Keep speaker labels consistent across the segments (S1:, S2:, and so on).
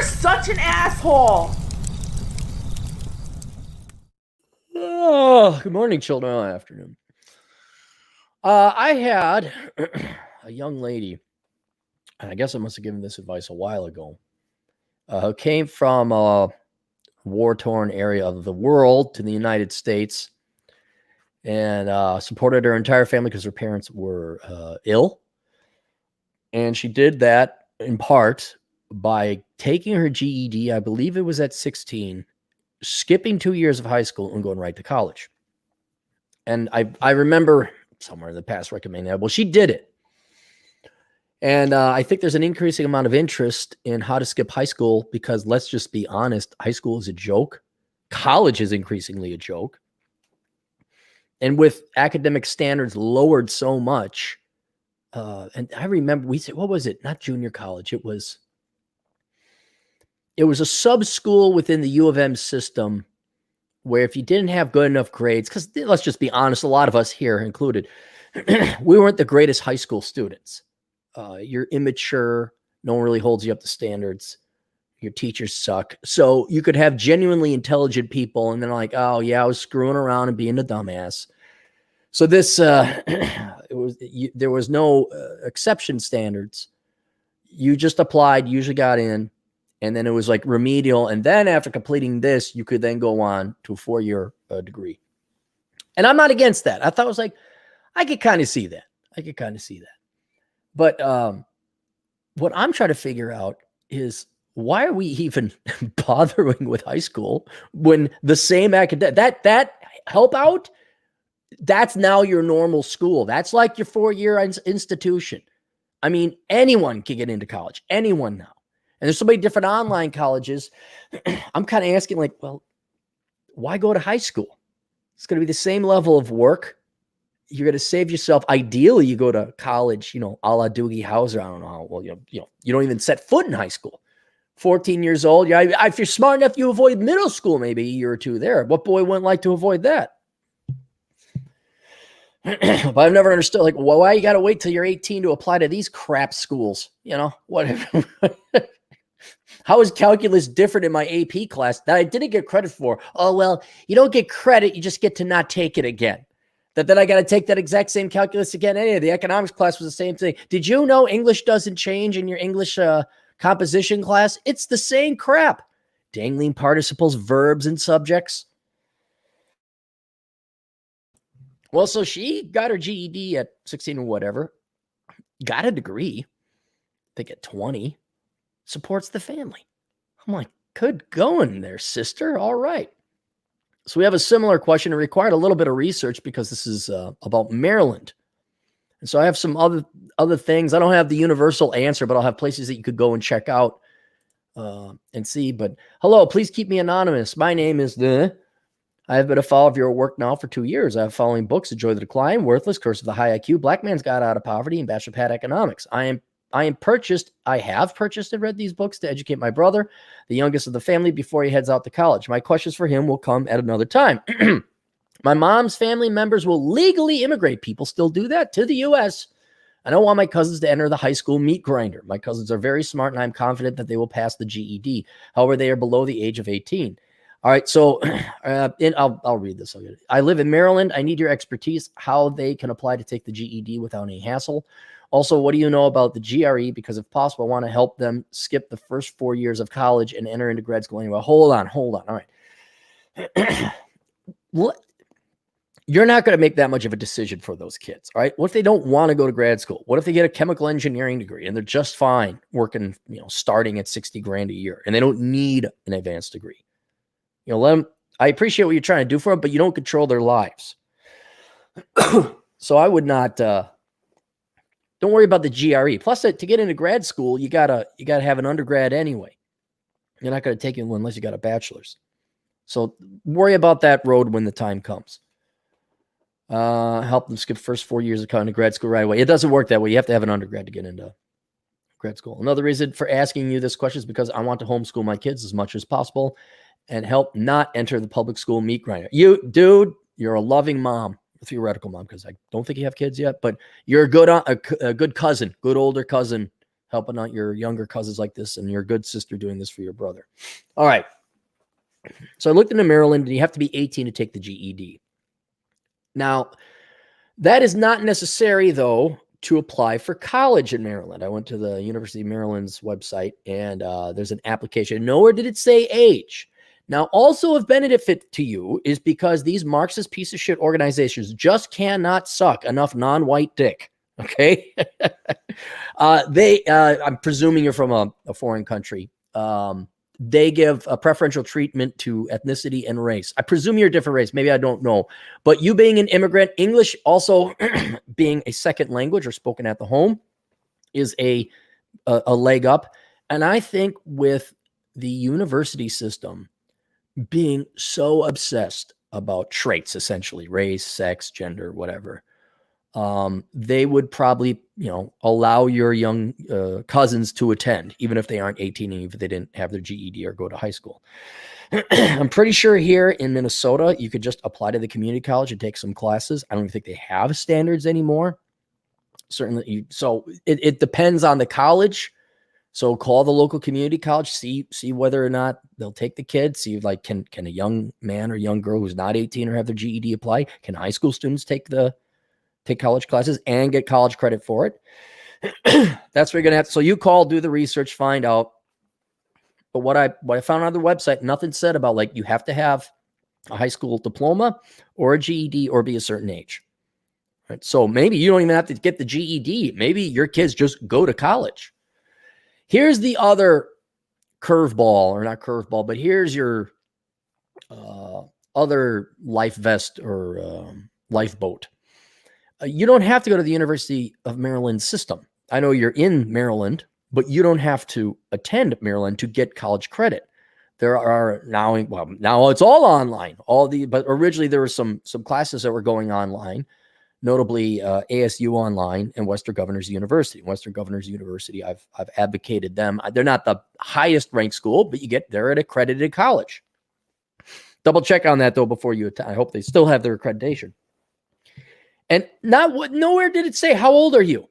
S1: such an asshole.
S2: Oh, good morning, children. Oh, afternoon. I had a young lady, and I guess I must have given this advice a while ago, who came from a war-torn area of the world to the United States and supported her entire family because her parents were ill. And she did that in part by taking her GED, I believe it was at 16, skipping 2 years of high school and going right to college. And I remember somewhere in the past recommending that. Well, she did it. And I think there's an increasing amount of interest in how to skip high school because let's just be honest, high school is a joke. College is increasingly a joke. And with academic standards lowered so much, and I remember we said, what was it? Not junior college. It was a sub school within the U of M system where if you didn't have good enough grades, because let's just be honest, a lot of us here included, we weren't the greatest high school students. You're immature. No one really holds you up to standards. Your teachers suck. So you could have genuinely intelligent people and then like, oh yeah, I was screwing around and being a dumbass. So this, there was no exception standards. You just applied, usually got in, and then it was like remedial. And then after completing this, you could then go on to a 4-year degree. And I'm not against that. I thought it was like, I could kind of see that. But what I'm trying to figure out is why are we even bothering with high school when the same academic, that help out, that's now your normal school. That's like your 4-year institution. I mean, anyone can get into college, anyone now. And there's so many different online colleges. I'm kind of asking like, well, why go to high school? It's going to be the same level of work. You're going to save yourself. Ideally, you go to college, a la Doogie Howser. I don't know how well, you don't even set foot in high school. 14 years old. Yeah, if you're smart enough, you avoid middle school maybe a year or two there. What boy wouldn't like to avoid that? But I've never understood, like, well, why you got to wait till you're 18 to apply to these crap schools? Whatever. How is calculus different in my AP class that I didn't get credit for? Oh, well, you don't get credit. You just get to not take it again. Then I got to take that exact same calculus again. Anyway, the economics class was the same thing. Did you know English doesn't change in your English composition class? It's the same crap. Dangling participles, verbs, and subjects. Well, so she got her GED at 16 or whatever, got a degree, I think at 20, supports the family. I'm like, good going there, sister. All right. So we have a similar question. It required a little bit of research because this is about Maryland. And so I have some other things. I don't have the universal answer, but I'll have places that you could go and check out and see. But hello, please keep me anonymous. My name is I have been a follower of your work now for 2 years. I have following books: Enjoy the Decline, Worthless, Curse of the High IQ, Black Man's Guide Out of Poverty, and Bachelor Pad Economics. I have purchased and read these books to educate my brother, the youngest of the family, before he heads out to college. My questions for him will come at another time. My mom's family members will legally immigrate. People still do that to the U.S. I don't want my cousins to enter the high school meat grinder. My cousins are very smart, and I'm confident that they will pass the GED. However, they are below the age of 18. All right, so I'll read this. I live in Maryland. I need your expertise, how they can apply to take the GED without any hassle. Also, what do you know about the GRE? Because if possible, I want to help them skip the first 4 years of college and enter into grad school anyway. Hold on. All right. You're not going to make that much of a decision for those kids. All right. What if they don't want to go to grad school? What if they get a chemical engineering degree and they're just fine working, starting at $60,000 a year and they don't need an advanced degree? Let them, I appreciate what you're trying to do for them, but you don't control their lives. So I would not, don't worry about the GRE. Plus, to get into grad school, you gotta have an undergrad anyway. You're not going to take it unless you got a bachelor's. So worry about that road when the time comes. Help them skip first 4 years of going to grad school right away. It doesn't work that way. You have to have an undergrad to get into grad school. Another reason for asking you this question is because I want to homeschool my kids as much as possible and help not enter the public school meat grinder. Dude, you're a loving mom, a theoretical mom, because I don't think you have kids yet, but you're a good cousin, good older cousin, helping out your younger cousins like this and your good sister doing this for your brother. All right. So I looked into Maryland, and you have to be 18 to take the GED. Now, that is not necessary, though, to apply for college in Maryland. I went to the University of Maryland's website, and there's an application. Nowhere did it say age. Now, also of benefit to you is because these Marxist piece of shit organizations just cannot suck enough non-white dick. Okay. I'm presuming you're from a foreign country. They give a preferential treatment to ethnicity and race. I presume you're a different race. Maybe I don't know. But you being an immigrant, English also being a second language or spoken at the home is a leg up. And I think with the university system being so obsessed about traits, essentially race, sex, gender, whatever, they would probably, allow your young cousins to attend, even if they aren't 18 and if they didn't have their GED or go to high school. I'm pretty sure here in Minnesota, you could just apply to the community college and take some classes. I don't even think they have standards anymore. Certainly. So it depends on the college. So call the local community college, see whether or not they'll take the kid, see like, can a young man or young girl who's not 18 or have their GED apply? Can high school students take college classes and get college credit for it? That's where you're going to have to. So you call, do the research, find out. But what I found on the website, nothing said about like you have to have a high school diploma or a GED or be a certain age. Right? So maybe you don't even have to get the GED. Maybe your kids just go to college. Here's the other curveball, or not curveball, but here's your other life vest or lifeboat. You don't have to go to the University of Maryland system. I know you're in Maryland, but you don't have to attend Maryland to get college credit. There are now it's all online. But originally there were some classes that were going online, notably ASU Online and Western Governors University. Western Governors University, I've advocated them. They're not the highest ranked school, but they're an accredited college. Double check on that though before you attend. I hope they still have their accreditation. And nowhere did it say, how old are you?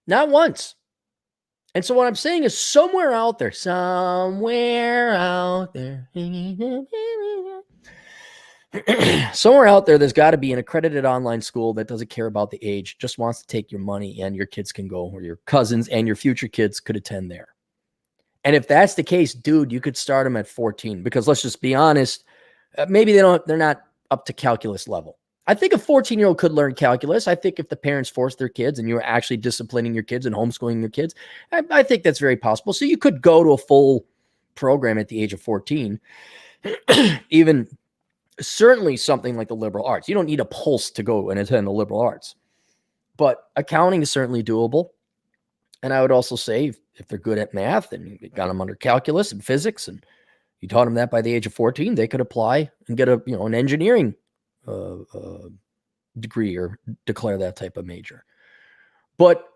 S2: Not once. And so what I'm saying is somewhere out there, there's got to be an accredited online school that doesn't care about the age, just wants to take your money, and your kids can go, or your cousins and your future kids could attend there. And if that's the case, dude, you could start them at 14, because let's just be honest, maybe they're not up to calculus level. I think a 14-year-old could learn calculus. I think if the parents force their kids and you're actually disciplining your kids and homeschooling your kids, I think that's very possible. So you could go to a full program at the age of 14, even certainly something like the liberal arts. You don't need a pulse to go and attend the liberal arts, but accounting is certainly doable. And I would also say if they're good at math and you got them under calculus and physics and you taught them that by the age of 14, they could apply and get an engineering degree or declare that type of major. But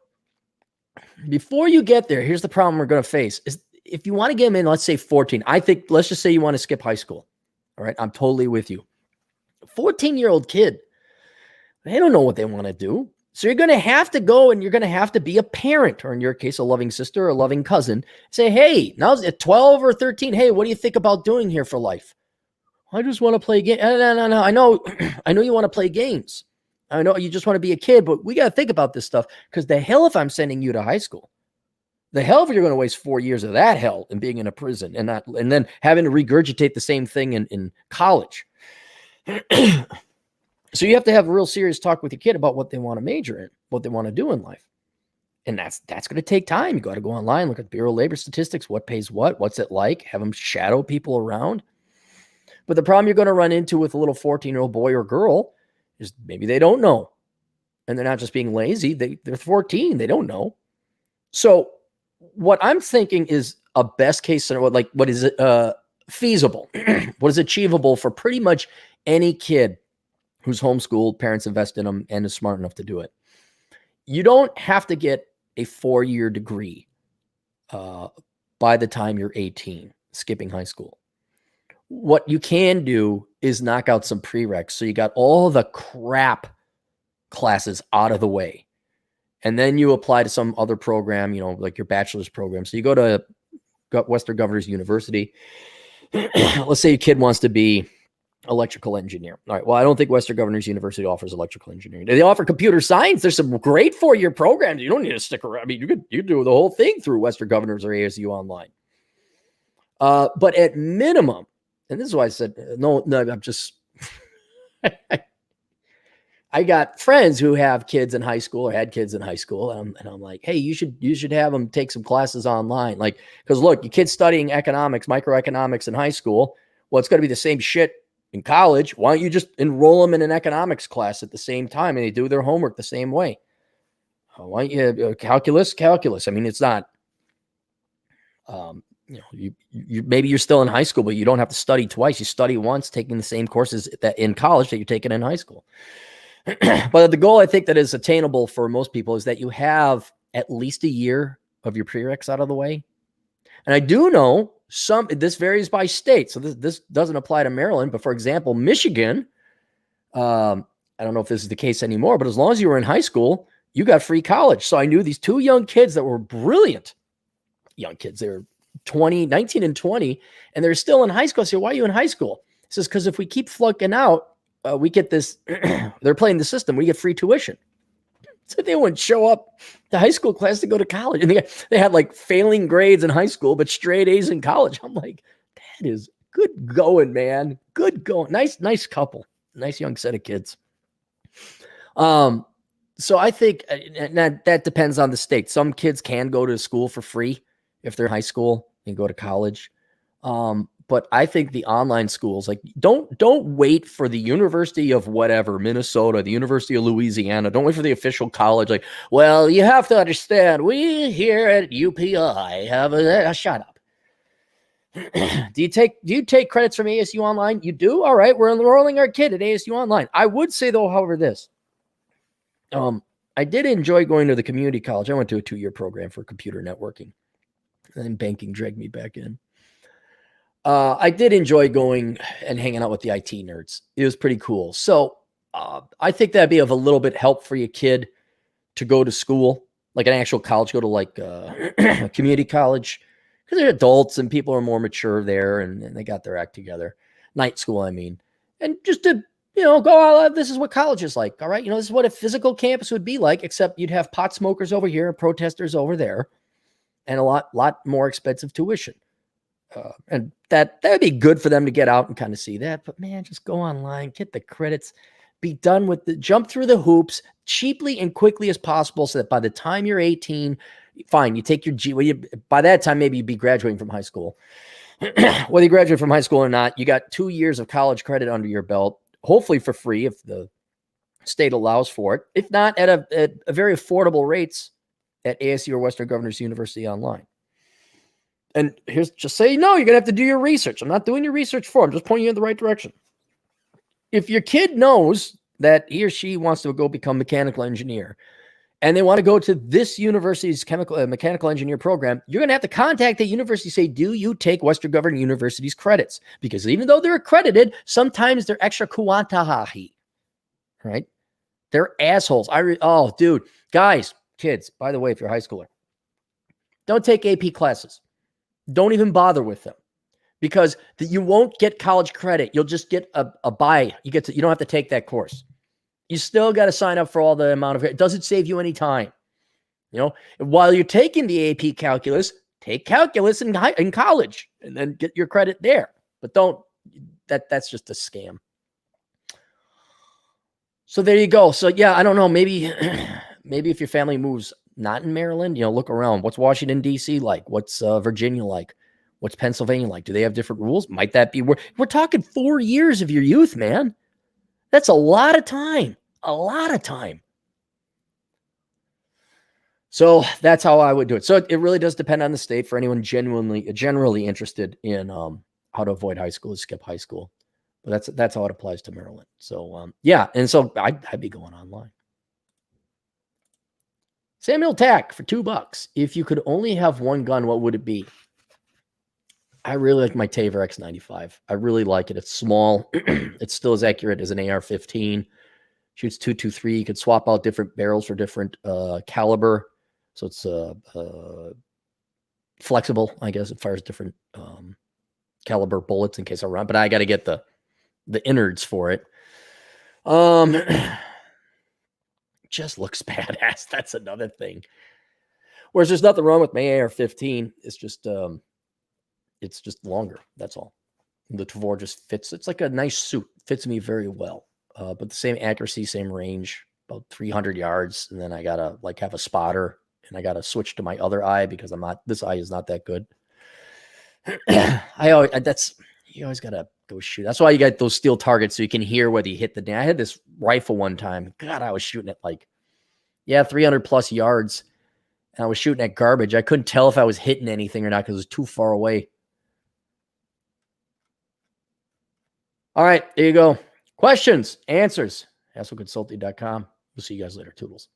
S2: before you get there, here's the problem we're going to face is if you want to get them in, let's say 14, I think, let's just say you want to skip high school. All right. I'm totally with you. 14-year-old kid, they don't know what they want to do. So you're going to have to go and you're going to have to be a parent, or in your case, a loving sister or a loving cousin. Say, hey, now at 12 or 13, hey, what do you think about doing here for life? I just want to play games. No. I know you want to play games. I know you just want to be a kid, but we got to think about this stuff, because the hell if I'm sending you to high school. The hell if you're going to waste 4 years of that hell and being in a prison and then having to regurgitate the same thing in college. So you have to have a real serious talk with your kid about what they want to major in, what they want to do in life. And that's going to take time. You got to go online, look at the Bureau of Labor Statistics, what pays what's it like, have them shadow people around. But the problem you're going to run into with a little 14-year-old boy or girl is maybe they don't know. And they're not just being lazy. They're 14. They don't know. So what I'm thinking is a best case scenario, like what is feasible, what is achievable for pretty much any kid who's homeschooled, parents invest in them, and is smart enough to do it. You don't have to get a 4-year degree by the time you're 18, skipping high school. What you can do is knock out some prereqs. So you got all the crap classes out of the way. and then you apply to some other program, like your bachelor's program. So you go to Western Governors University. Let's say your kid wants to be electrical engineer. All right. Well, I don't think Western Governors University offers electrical engineering. They offer computer science. There's some great 4-year programs. You don't need to stick around. I mean, you do the whole thing through Western Governors or ASU online. But at minimum, and this is why I said no. I'm just. I got friends who have kids in high school or had kids in high school, and I'm like, hey, you should have them take some classes online, like, because look, your kid's studying economics, microeconomics in high school. Well, it's going to be the same shit in college. Why don't you just enroll them in an economics class at the same time, and they do their homework the same way? Why don't you calculus? I mean, it's not. You maybe you're still in high school, but you don't have to study twice. You study once, taking the same courses that in college that you're taking in high school. But the goal, I think, that is attainable for most people is that you have at least a year of your prereqs out of the way. And I do know this varies by state. So this doesn't apply to Maryland. But for example, Michigan, I don't know if this is the case anymore, but as long as you were in high school, you got free college. So I knew these two young kids that were brilliant young kids. They were 19 and 20, and they're still in high school. I said, why are you in high school? He says, because if we keep flunking out, we get this, they're playing the system. We get free tuition. So they wouldn't show up to high school class to go to college. And they had like failing grades in high school, but straight A's in college. I'm like, that is good going, man. Good going. Nice couple. Nice young set of kids. So I think that depends on the state. Some kids can go to school for free if they're in high school and go to college. But I think the online schools, like, don't wait for the University of whatever, Minnesota, the University of Louisiana. Don't wait for the official college. Like, well, you have to understand, we here at UPI have shut up. Do you take credits from ASU Online? You do? All right, we're enrolling our kid at ASU Online. I would say, though, however, this. I did enjoy going to the community college. I went to a 2-year program for computer networking, and then banking dragged me back in. I did enjoy going and hanging out with the IT nerds. It was pretty cool. So I think that'd be of a little bit help for your kid to go to school, like an actual college, go to like a community college, because they're adults and people are more mature there and they got their act together. Night school, I mean. And just to, go out, this is what college is like, all right? This is what a physical campus would be like, except you'd have pot smokers over here and protesters over there and a lot more expensive tuition. And that would be good for them to get out and kind of see that. But man, just go online, get the credits, be done with jump through the hoops cheaply and quickly as possible, so that by the time you're 18, fine, you take your by that time, maybe you'd be graduating from high school. Whether you graduate from high school or not, you got 2 years of college credit under your belt, hopefully for free if the state allows for it. If not, at a very affordable rates at ASU or Western Governors University online. And here's just say, no, you're going to have to do your research. I'm not doing your research for. I'm just pointing you in the right direction. If your kid knows that he or she wants to go become mechanical engineer and they want to go to this university's mechanical engineer program, you're going to have to contact the university, say, do you take Western Governor University's credits? Because even though they're accredited, sometimes they're extra kuantahahi, right? They're assholes. Dude, guys, kids, by the way, if you're a high schooler, don't take AP classes. Don't even bother with them, because you won't get college credit. You'll just get a buy. You don't have to take that course. You still got to sign up for all the amount of it. It doesn't save you any time. While you're taking the AP calculus, take calculus in college and then get your credit there. But that's just a scam. So there you go. So yeah, I don't know. Maybe if your family moves not in Maryland, look around. What's Washington, D.C. like? What's Virginia like? What's Pennsylvania like? Do they have different rules? Might that be we're talking 4 years of your youth, man. That's a lot of time. A lot of time. So that's how I would do it. So it really does depend on the state for anyone generally interested in how to avoid high school, skip high school. But that's how it applies to Maryland. So yeah, and so I'd be going online. Samuel Tack for $2. If you could only have one gun, what would it be? I really like my Taver X95. I really like it. It's small. It's still as accurate as an AR-15. Shoots 223. You could swap out different barrels for different caliber. So it's flexible, I guess. It fires different caliber bullets in case I run. But I got to get the innards for it. Just looks badass. That's another thing. Whereas there's nothing wrong with my AR-15. It's just longer. That's all. The Tavor just fits. It's like a nice suit. Fits me very well. But the same accuracy, same range, about 300 yards. And then I gotta have a spotter, and I gotta switch to my other eye because this eye is not that good. You always gotta go shoot. That's why you got those steel targets so you can hear whether you hit the. I had this rifle one time. God, I was shooting at 300 plus yards, and I was shooting at garbage. I couldn't tell if I was hitting anything or not because it was too far away. All right, there you go. Questions, answers, HassleConsulting.com. We'll see you guys later. Toodles.